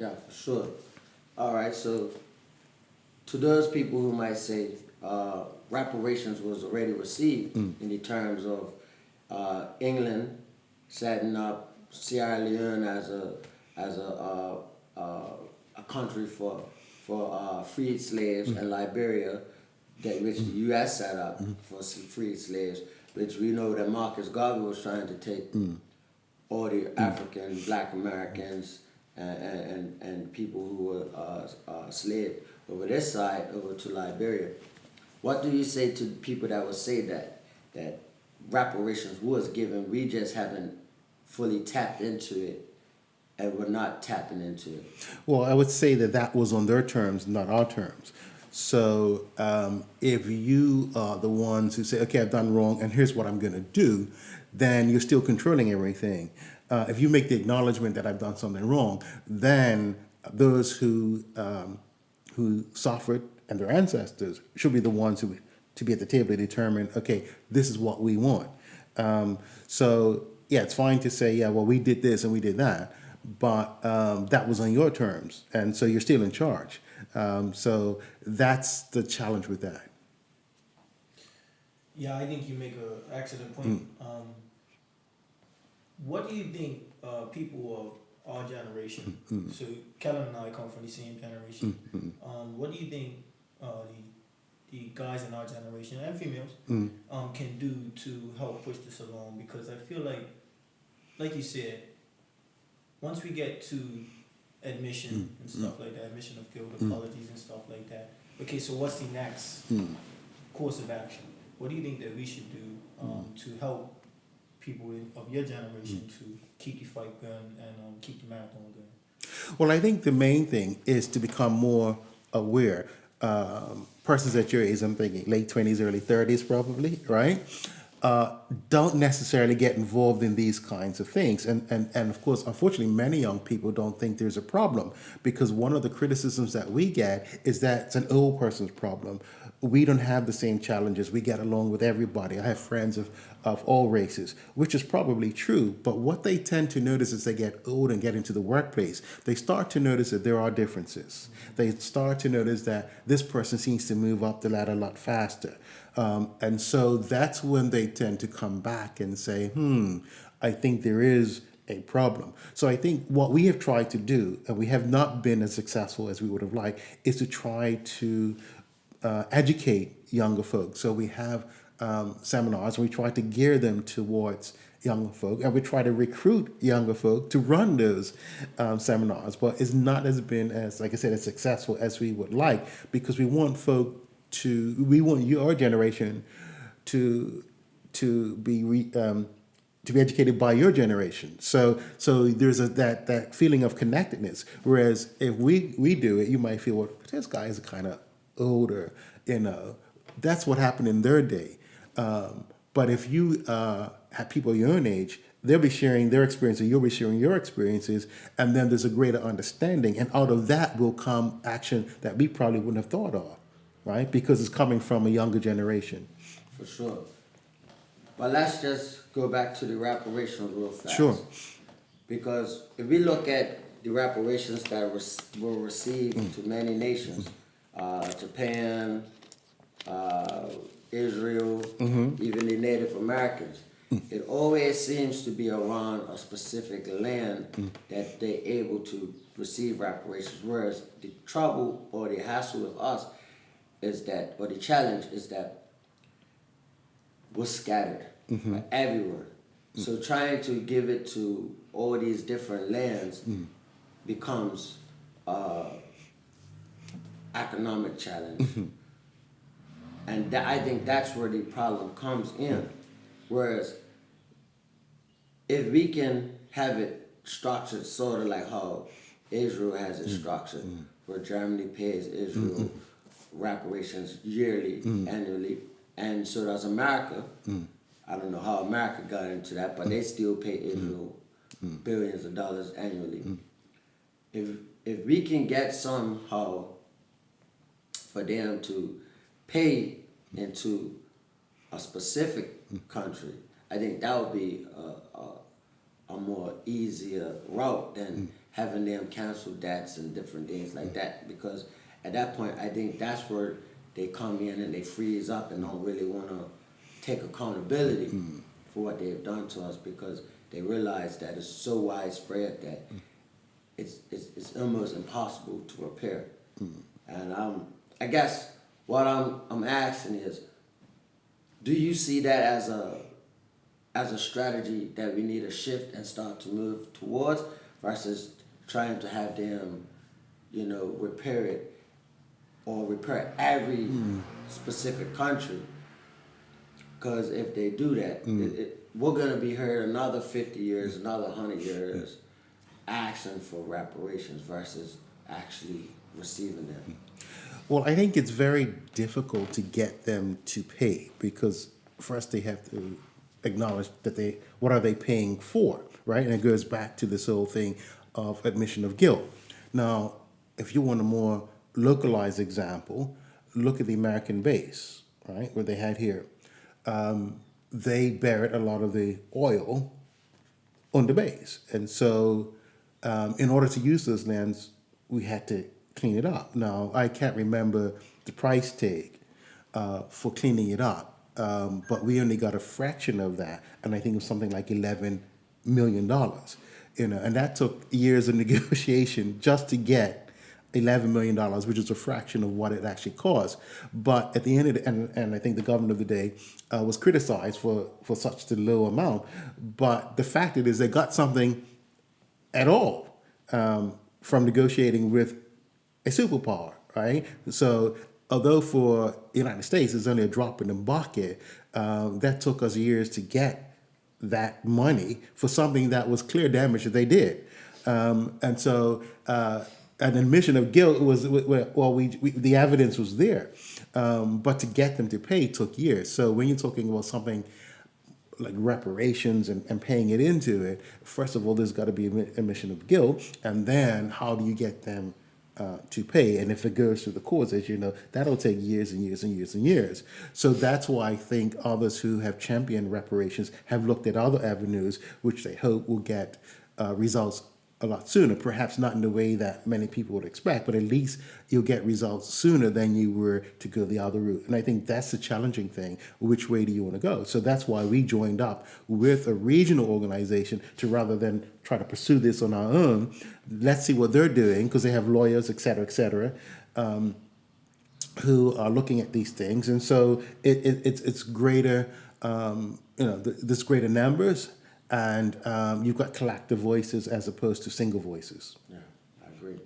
Yeah, for sure. All right, so to those people who might say reparations was already received in the terms of England setting up Sierra Leone as a country for freed slaves, and Liberia, that which the U.S. set up for freed slaves, which we know that Marcus Garvey was trying to take all the African Black Americans and people who were enslaved over this side over to Liberia. What do you say to people that would say that reparations was given, we just haven't fully tapped into it, and we're not tapping into it? Well, I would say that that was on their terms, not our terms. So if you are the ones who say, okay, I've done wrong and here's what I'm going to do, then you're still controlling everything. If you make the acknowledgement that I've done something wrong, then those who suffered and their ancestors should be the ones who to be at the table to determine, okay, this is what we want. So yeah, it's fine to say, yeah, well, we did this and we did that, but that was on your terms, and so you're still in charge. So that's the challenge with that. Yeah, I think you make an excellent point. What do you think people of our generation, so Kellen and I come from the same generation, what do you think the guys in our generation and females can do to help push this along? Because I feel like you said, once we get to admission and stuff like that, admission of guilt, apologies and stuff like that, okay, so what's the next course of action? What do you think that we should do to help people of your generation to keep the fight going and keep the marathon going? Well, I think the main thing is to become more aware. Persons at your age, I'm thinking late 20s, early 30s probably, right? Don't necessarily get involved in these kinds of things. And of course, unfortunately, many young people don't think there's a problem, because one of the criticisms that we get is that it's an old person's problem. We don't have the same challenges. We get along with everybody. I have friends of all races, which is probably true. But what they tend to notice as they get old and get into the workplace, they start to notice that there are differences. They start to notice that this person seems to move up the ladder a lot faster. And so that's when they tend to come back and say, I think there is a problem. So I think what we have tried to do, and we have not been as successful as we would have liked, is to try to educate younger folks. So we have seminars, and we try to gear them towards younger folk, and we try to recruit younger folk to run those seminars. But it's not as been as, like I said, as successful as we would like, because we want your generation to be educated by your generation. So there's that feeling of connectedness. Whereas if we do it, you might feel, well, this guy is kind of older, That's what happened in their day. But if you have people your own age, they'll be sharing their experiences, you'll be sharing your experiences, and then there's a greater understanding. And out of that will come action that we probably wouldn't have thought of, right? Because it's coming from a younger generation. For sure. But let's just go back to the reparations real fast. Sure. Because if we look at the reparations that were received to many nations, Japan, Israel, even the Native Americans, it always seems to be around a specific land that they're able to receive reparations. Whereas the trouble or the hassle with us is that, or the challenge is that we're scattered everywhere. So trying to give it to all these different lands becomes economic challenge. And I think that's where the problem comes in. Whereas if we can have it structured sort of like how Israel has it structured, where Germany pays Israel reparations yearly, annually, and so does America. I don't know how America got into that, but they still pay Israel billions of dollars annually. If we can get somehow for them to pay into a specific country, I think that would be a more easier route than having them cancel debts and different things like that, because at that point I think that's where they come in and they freeze up and don't really want to take accountability for what they've done to us, because they realize that it's so widespread that it's almost impossible to repair. And I guess what I'm asking is, do you see that as a strategy that we need to shift and start to move towards, versus trying to have them, repair it or repair every specific country? Because if they do that, we're going to be here another 50 years, another 100 years, asking for reparations versus actually receiving them. Well, I think it's very difficult to get them to pay, because first they have to acknowledge that what are they paying for, right? And it goes back to this whole thing of admission of guilt. Now, if you want a more localized example, look at the American base, right, where they had here. They buried a lot of the oil on the base. And so in order to use those lands, we had to clean it up. Now, I can't remember the price tag for cleaning it up, but we only got a fraction of that, and I think it was something like $11 million. And that took years of negotiation just to get $11 million, which is a fraction of what it actually cost. But at the end of the, and I think the government of the day was criticized for such a low amount. But the fact is they got something at all from negotiating with a superpower, right? So although for the United States it's only a drop in the bucket, that took us years to get that money for something that was clear damage that they did. And so an admission of guilt was, the evidence was there. But to get them to pay took years. So when you're talking about something like reparations and paying it into it, first of all, there's got to be an admission of guilt. And then how do you get them to pay? And if it goes through the courts, as you know, that'll take years and years and years and years. So that's why I think others who have championed reparations have looked at other avenues, which they hope will get results a lot sooner. Perhaps not in the way that many people would expect, but at least you'll get results sooner than you were to go the other route. And I think that's the challenging thing. Which way do you want to go? So that's why we joined up with a regional organization to, rather than try to pursue this on our own, let's see what they're doing, because they have lawyers, et cetera, who are looking at these things. And so it's greater, there's greater numbers, and you've got collective voices as opposed to single voices. Yeah, I agree.